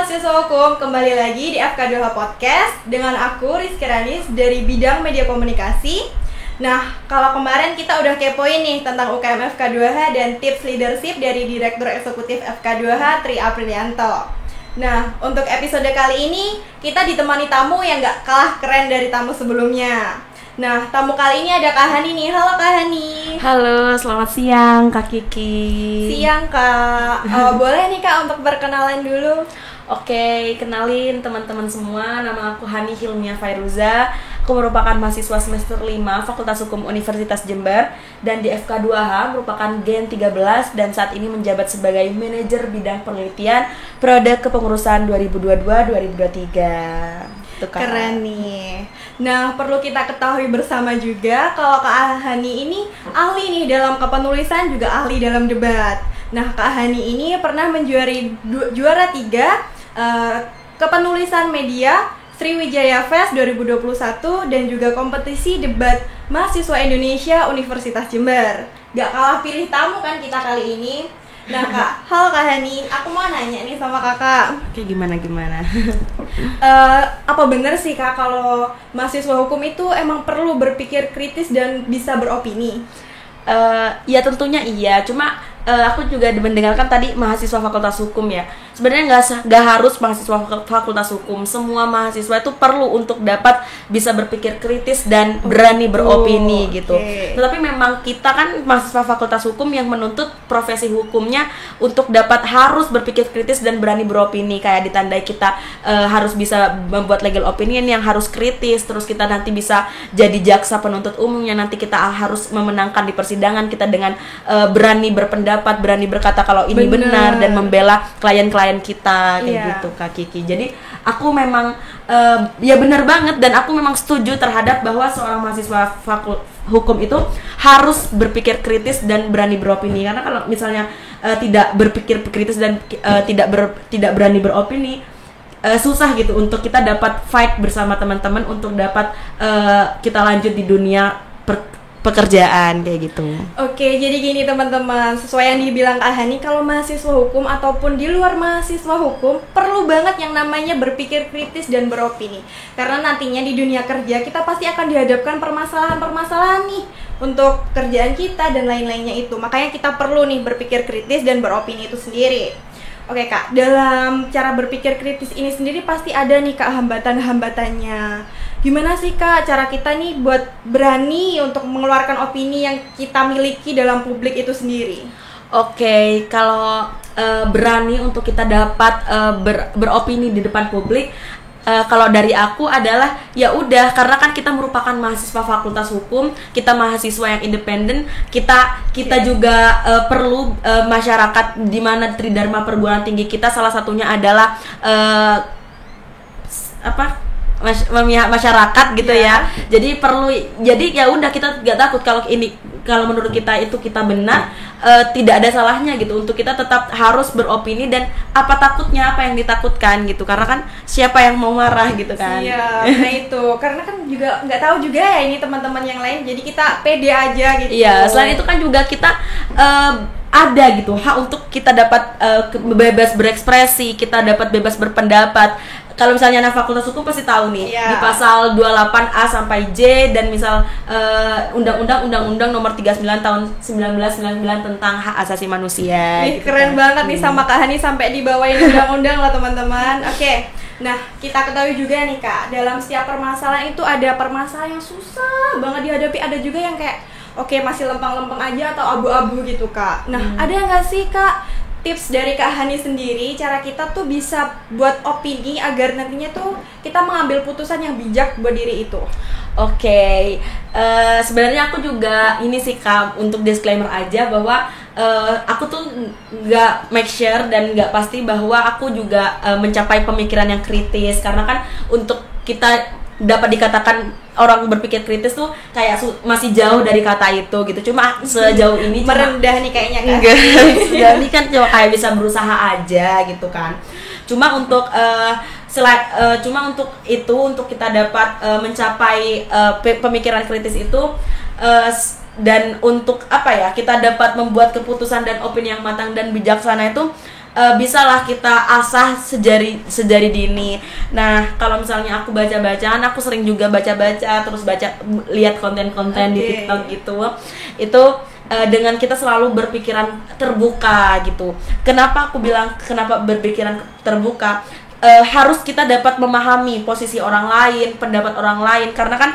mahasiswa hukum, kembali lagi di FK2H Podcast dengan aku Rizky Ranis dari bidang media komunikasi. Nah, kalau kemarin kita udah kepoin nih tentang UKM FK2H dan tips leadership dari Direktur Eksekutif FK2H Tri Aprilianto. Nah, untuk episode kali ini kita ditemani tamu yang gak kalah keren dari tamu sebelumnya. Nah, tamu kali ini ada Kak Hani nih. Halo Kak Hani. Halo, selamat siang Kak Kiki. Siang Kak. Boleh nih Kak untuk berkenalan dulu. Oke, kenalin teman-teman semua. Nama aku Hani Hilmia Fairuza. Aku merupakan mahasiswa semester 5 Fakultas Hukum Universitas Jember dan di FK2H merupakan Gen 13 dan saat ini menjabat sebagai manajer bidang penelitian periode kepengurusan 2022-2023. Keren nih. Nah, perlu kita ketahui bersama juga kalau Kak Hani ini ahli nih dalam kepenulisan, juga ahli dalam debat. Nah, Kak Hani ini pernah menjuari juara 3 kepenulisan media Sriwijaya Fest 2021 dan juga kompetisi debat mahasiswa Indonesia Universitas Jember. Gak kalah pilih tamu kan kita kali ini. Nah Kak, halo Kak Hani, aku mau nanya nih sama Kakak. Oke, gimana? Apa benar sih Kak kalau mahasiswa hukum itu emang perlu berpikir kritis dan bisa beropini? Ya tentunya iya, cuma aku juga mendengarkan tadi mahasiswa fakultas hukum ya. Sebenarnya nggak harus mahasiswa fakultas hukum, semua mahasiswa itu perlu untuk dapat bisa berpikir kritis dan berani beropini gitu. Tetapi memang kita kan mahasiswa fakultas hukum yang menuntut profesi hukumnya untuk dapat harus berpikir kritis dan berani beropini. Kayak ditandai kita harus bisa membuat legal opinion yang harus kritis, terus kita nanti bisa jadi jaksa penuntut umumnya, nanti kita harus memenangkan di persidangan kita dengan berani berpendapat, berani berkata kalau ini benar dan membela klien-klien kita kayak gitu Kak Kiki. Jadi aku memang ya benar banget dan aku memang setuju terhadap bahwa seorang mahasiswa hukum itu harus berpikir kritis dan berani beropini. Karena kalau misalnya tidak berpikir kritis dan tidak berani beropini, susah gitu untuk kita dapat fight bersama teman-teman untuk dapat kita lanjut di dunia pekerjaan kayak gitu. Oke, jadi gini teman-teman, sesuai yang dibilang Kak Hani, kalau mahasiswa hukum ataupun di luar mahasiswa hukum perlu banget yang namanya berpikir kritis dan beropini. Karena nantinya di dunia kerja kita pasti akan dihadapkan permasalahan-permasalahan nih untuk kerjaan kita dan lain-lainnya itu. Makanya kita perlu nih berpikir kritis dan beropini itu sendiri. Oke Kak, dalam cara berpikir kritis ini sendiri pasti ada nih Kak hambatan-hambatannya. Gimana sih Kak cara kita nih buat berani untuk mengeluarkan opini yang kita miliki dalam publik itu sendiri? Oke, kalau berani untuk kita dapat beropini di depan publik, kalau dari aku adalah ya udah, karena kan kita merupakan mahasiswa fakultas hukum, kita mahasiswa yang independen, kita juga perlu masyarakat di mana Tridharma perguruan tinggi kita salah satunya adalah memihak masyarakat gitu ya. Jadi ya udah, kita nggak takut kalau menurut kita itu kita benar, tidak ada salahnya gitu untuk kita tetap harus beropini. Dan apa takutnya, apa yang ditakutkan gitu, karena kan siapa yang mau marah gitu kan. Iya, nah itu karena kan juga nggak tahu juga ya ini teman-teman yang lain, jadi kita pede aja gitu. Iya, selain itu kan juga kita ada gitu hak untuk kita dapat bebas berekspresi, kita dapat bebas berpendapat. Kalau misalnya anak fakultas hukum pasti tahu nih, di pasal 28A sampai J dan misal undang-undang nomor 39 tahun 1999 tentang hak asasi manusia. Ih, gitu keren kan banget nih sama Kak Hani sampai dibawain undang-undang lah teman-teman. Oke. Nah, kita ketahui juga nih Kak, dalam setiap permasalahan itu ada permasalahan yang susah banget dihadapi, ada juga yang kayak masih lempeng-lempeng aja atau abu-abu gitu Kak. Nah, ada nggak sih Kak tips dari Kak Hani sendiri cara kita tuh bisa buat opini agar nantinya tuh kita mengambil putusan yang bijak buat diri itu? Oke, sebenarnya aku juga ini sih Kak, untuk disclaimer aja bahwa aku tuh nggak make sure dan nggak pasti bahwa aku juga mencapai pemikiran yang kritis, karena kan untuk kita dapat dikatakan orang berpikir kritis tuh kayak masih jauh dari kata itu gitu. Cuma sejauh ini merendah nih kayaknya kan. Sejauh ini kan cuma kayak bisa berusaha aja gitu kan. Cuma untuk untuk kita dapat mencapai pemikiran kritis itu dan untuk kita dapat membuat keputusan dan opini yang matang dan bijaksana itu bisalah kita asah sejari dini. Nah, kalau misalnya aku baca-bacaan, aku sering juga baca-baca, terus lihat konten-konten di TikTok gitu. Itu dengan kita selalu berpikiran terbuka gitu. Kenapa aku bilang kenapa berpikiran terbuka? Harus kita dapat memahami posisi orang lain, pendapat orang lain, karena kan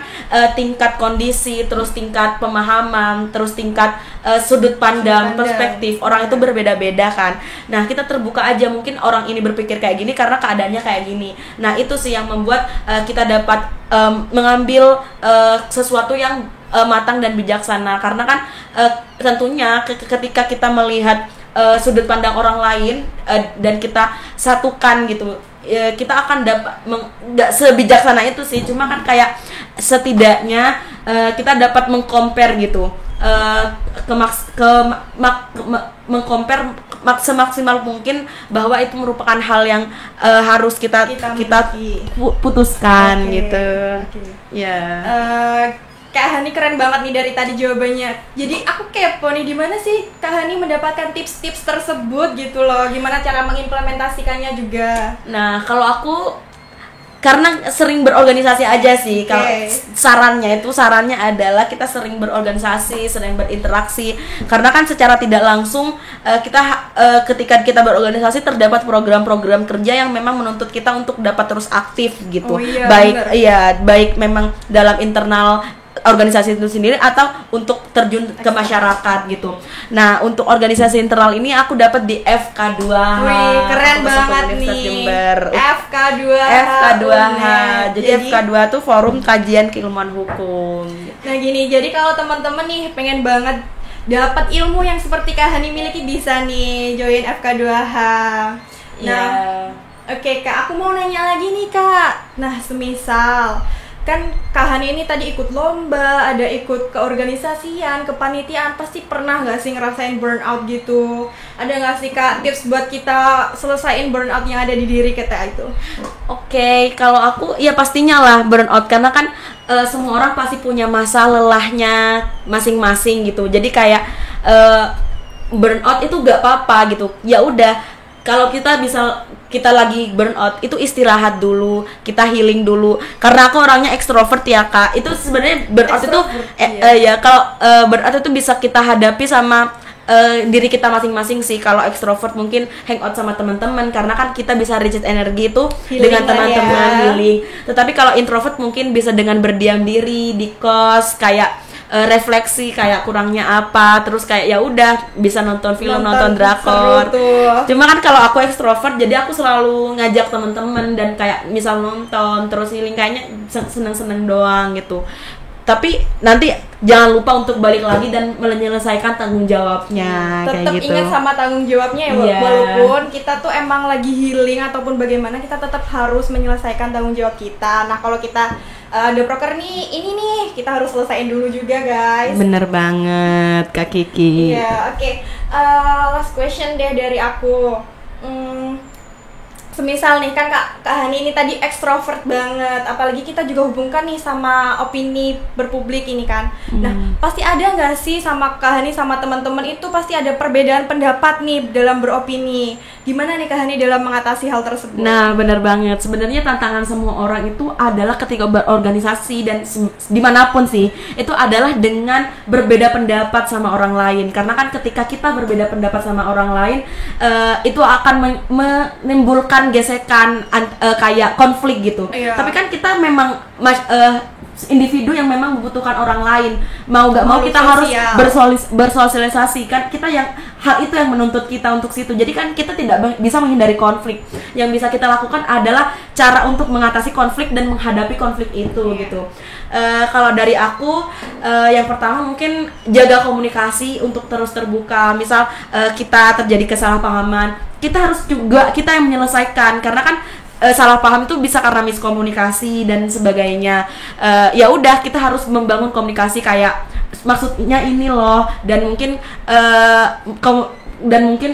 tingkat kondisi, terus tingkat pemahaman, terus tingkat sudut pandang, perspektif orang itu berbeda-beda kan. Nah, kita terbuka aja, mungkin orang ini berpikir kayak gini karena keadaannya kayak gini. Nah, itu sih yang membuat kita dapat mengambil sesuatu yang matang dan bijaksana, karena kan tentunya ketika kita melihat sudut pandang orang lain dan kita satukan gitu, kita akan dapat nggak sebijaksana itu sih, cuma kan kayak setidaknya kita dapat mengcompare gitu, mengcompare semaksimal mungkin bahwa itu merupakan hal yang harus kita putuskan gitu. Ya. Kak Hani keren banget nih dari tadi jawabannya. Jadi aku kepo nih, di mana sih Kak Hani mendapatkan tips-tips tersebut gitu loh. Gimana cara mengimplementasikannya juga. Nah, kalau aku karena sering berorganisasi aja sih. Kalau sarannya adalah kita sering berorganisasi, sering berinteraksi. Karena kan secara tidak langsung ketika kita berorganisasi terdapat program-program kerja yang memang menuntut kita untuk dapat terus aktif gitu. Baik memang dalam internal organisasi itu sendiri atau untuk terjun ke masyarakat gitu. Nah, untuk organisasi internal ini aku dapat di FK2H. Wih, keren banget nih. Jember. FK2H. Jadi FK2 tuh Forum Kajian Keilmuan Hukum. Nah, gini, jadi kalau teman-teman nih pengen banget dapat ilmu yang seperti Kak Hani miliki, bisa nih join FK2H. Nah, oke, Kak, aku mau nanya lagi nih, Kak. Nah, semisal kan Kak Hani ini tadi ikut lomba, ada ikut keorganisasian, kepanitiaan, pasti pernah nggak sih ngerasain burnout gitu? Ada nggak sih Kak tips buat kita selesaiin burnout yang ada di diri kita itu? Oke, kalau aku ya pastinya lah burnout, karena kan semua orang pasti punya masa lelahnya masing-masing gitu. Jadi kayak burnout itu nggak apa-apa gitu. Ya udah, kalau kita lagi burnout itu istirahat dulu, kita healing dulu. Karena aku orangnya ekstrovert ya Kak. Itu sebenarnya burnout itu kalau burnout itu bisa kita hadapi sama diri kita masing-masing sih. Kalau ekstrovert mungkin hangout sama teman-teman, karena kan kita bisa recharge energi itu healing dengan teman-teman, healing. Tetapi kalau introvert mungkin bisa dengan berdiam diri di kos, kayak refleksi kayak kurangnya apa, terus kayak ya udah bisa nonton film, nonton drakor. Cuma kan kalau aku ekstrovert, jadi aku selalu ngajak teman-teman dan kayak misal nonton terus healing, kayaknya seneng-seneng doang gitu. Tapi nanti jangan lupa untuk balik lagi dan menyelesaikan tanggung jawabnya. Tetap kayak gitu. Ingat sama tanggung jawabnya ya, walaupun kita tuh emang lagi healing ataupun bagaimana, kita tetap harus menyelesaikan tanggung jawab kita. Nah, kalau kita ada proker nih, ini nih kita harus selesaiin dulu juga guys. Bener banget Kak Kiki. Iya, oke. Last question deh dari aku. Semisal nih kan Kak Hani ini tadi ekstrovert banget, apalagi kita juga hubungkan nih sama opini berpublik ini kan. Nah, pasti ada nggak sih sama Kak Hani sama teman-teman itu pasti ada perbedaan pendapat nih dalam beropini. Gimana nih Kak Hani dalam mengatasi hal tersebut? Nah, benar banget. Sebenarnya tantangan semua orang itu adalah ketika berorganisasi dan dimanapun sih, itu adalah dengan berbeda pendapat sama orang lain. Karena kan ketika kita berbeda pendapat sama orang lain, itu akan menimbulkan gesekan, kayak konflik gitu. Tapi kan kita memang individu yang memang membutuhkan orang lain, mau gak mau kita harus bersosialisasi kan, kita yang hal itu yang menuntut kita untuk situ. Jadi kan kita tidak bisa menghindari konflik. Yang bisa kita lakukan adalah cara untuk mengatasi konflik dan menghadapi konflik itu gitu. Kalau dari aku, yang pertama mungkin jaga komunikasi untuk terus terbuka. Misal kita terjadi kesalahpahaman, kita harus juga kita yang menyelesaikan, karena kan salah paham itu bisa karena miskomunikasi dan sebagainya. Ya udah, kita harus membangun komunikasi kayak maksudnya ini loh, dan mungkin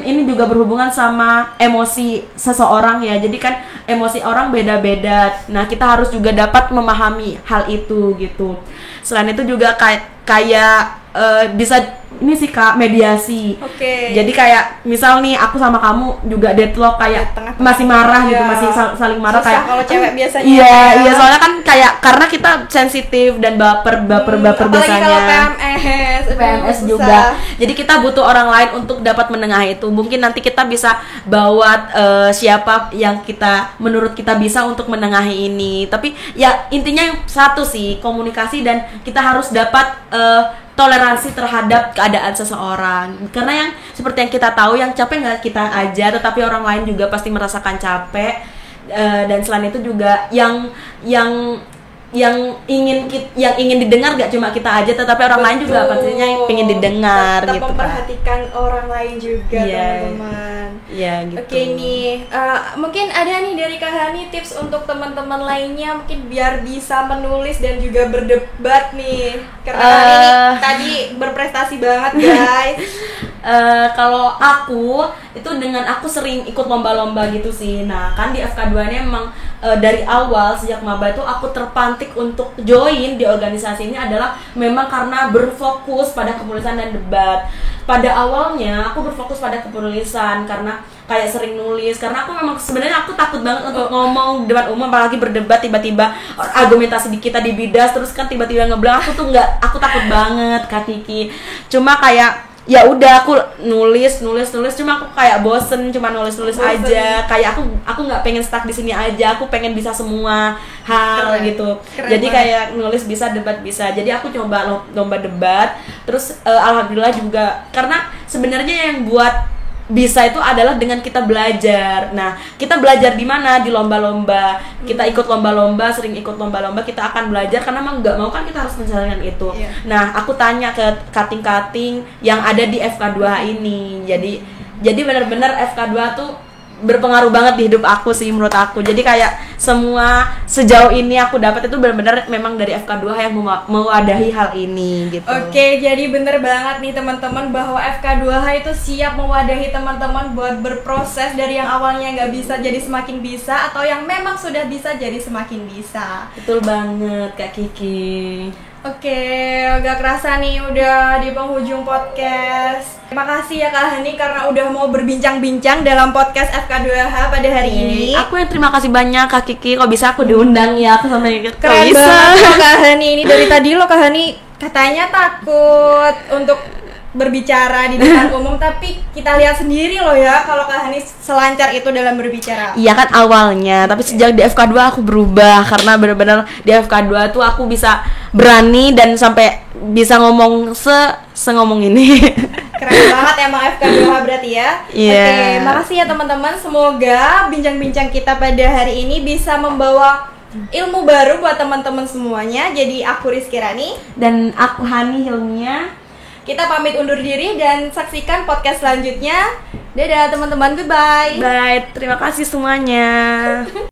ini juga berhubungan sama emosi seseorang ya. Jadi kan emosi orang beda-beda. Nah, kita harus juga dapat memahami hal itu gitu. Selain itu juga kayak bisa ini sih Kak, mediasi. Jadi kayak misal nih aku sama kamu juga deadlock kayak masih marah gitu, masih saling marah. Susah kayak kalau cewek biasanya. Iya, soalnya kan kayak karena kita sensitif dan baper biasanya. Kalau PMS juga. Jadi kita butuh orang lain untuk dapat menengahi itu. Mungkin nanti kita bisa bawa siapa yang menurut kita bisa untuk menengahi ini. Tapi ya intinya yang satu sih, komunikasi, dan kita harus dapat toleransi terhadap keadaan seseorang. Karena yang seperti yang kita tahu, yang capek nggak kita aja, tetapi orang lain juga pasti merasakan capek. Dan selain itu juga yang ingin didengar gak cuma kita aja, tetapi orang lain juga pastinya ingin didengar. Tetap gitu memperhatikan orang lain juga, teman-teman. Gitu. Oke nih, mungkin ada nih dari Kak Hani tips untuk teman-teman lainnya mungkin biar bisa menulis dan juga berdebat nih. Karena ini tadi berprestasi banget guys. Kalau aku itu dengan aku sering ikut lomba-lomba gitu sih. Nah kan di FK2 ini emang dari awal sejak maba itu aku terpantik untuk join di organisasi ini adalah memang karena berfokus pada kepenulisan dan debat. Pada awalnya aku berfokus pada kepenulisan karena kayak sering nulis, karena aku memang sebenarnya aku takut banget untuk ngomong di depan umum, apalagi berdebat tiba-tiba argumentasi di kita dibidas terus kan tiba-tiba ngebelang. Aku takut banget Kak Kiki. Cuma kayak ya udah aku nulis cuma aku kayak bosen cuma nulis aja, kayak aku nggak pengen stuck di sini aja, aku pengen bisa semua hal. Keren. Gitu. Jadi kayak nulis bisa, debat bisa, jadi aku coba lomba debat terus alhamdulillah juga, karena sebenarnya yang buat bisa itu adalah dengan kita belajar. Nah, kita belajar di mana? Di lomba-lomba. Kita ikut lomba-lomba, sering ikut lomba-lomba, kita akan belajar karena memang nggak mau kan kita harus menjalankan itu. Nah, aku tanya ke kating-kating yang ada di FK2 ini. Jadi benar-benar FK2 tuh berpengaruh banget di hidup aku sih, menurut aku. Jadi kayak semua sejauh ini aku dapat itu benar-benar memang dari FK2 yang mewadahi hal ini gitu. Oke, jadi bener banget nih teman-teman bahwa FK2H itu siap mewadahi teman-teman buat berproses dari yang awalnya nggak bisa jadi semakin bisa, atau yang memang sudah bisa jadi semakin bisa. Betul banget Kak Kiki. Oke, agak kerasa nih udah di penghujung podcast. Terima kasih ya Kak Hani karena udah mau berbincang-bincang dalam podcast FK2H pada hari ini. Aku yang terima kasih banyak Kak Kiki, kok bisa aku diundang ya, aku sampai keren banget Kak Hani. Ini dari tadi lo Kak Hani katanya takut untuk berbicara di depan umum, tapi kita lihat sendiri loh ya kalau Kak Hani selancar itu dalam berbicara. Iya kan awalnya, tapi sejak di FK2 aku berubah karena benar-benar di FK2 tuh aku bisa berani dan sampai bisa ngomong ngomong ini. Keren banget emang FK2H berarti ya. Oke, makasih ya teman-teman. Semoga bincang-bincang kita pada hari ini bisa membawa ilmu baru buat teman-teman semuanya. Jadi aku Rizky Rani dan aku Hani Hilmia. Kita pamit undur diri dan saksikan podcast selanjutnya. Dadah teman-teman, goodbye. Bye, terima kasih semuanya.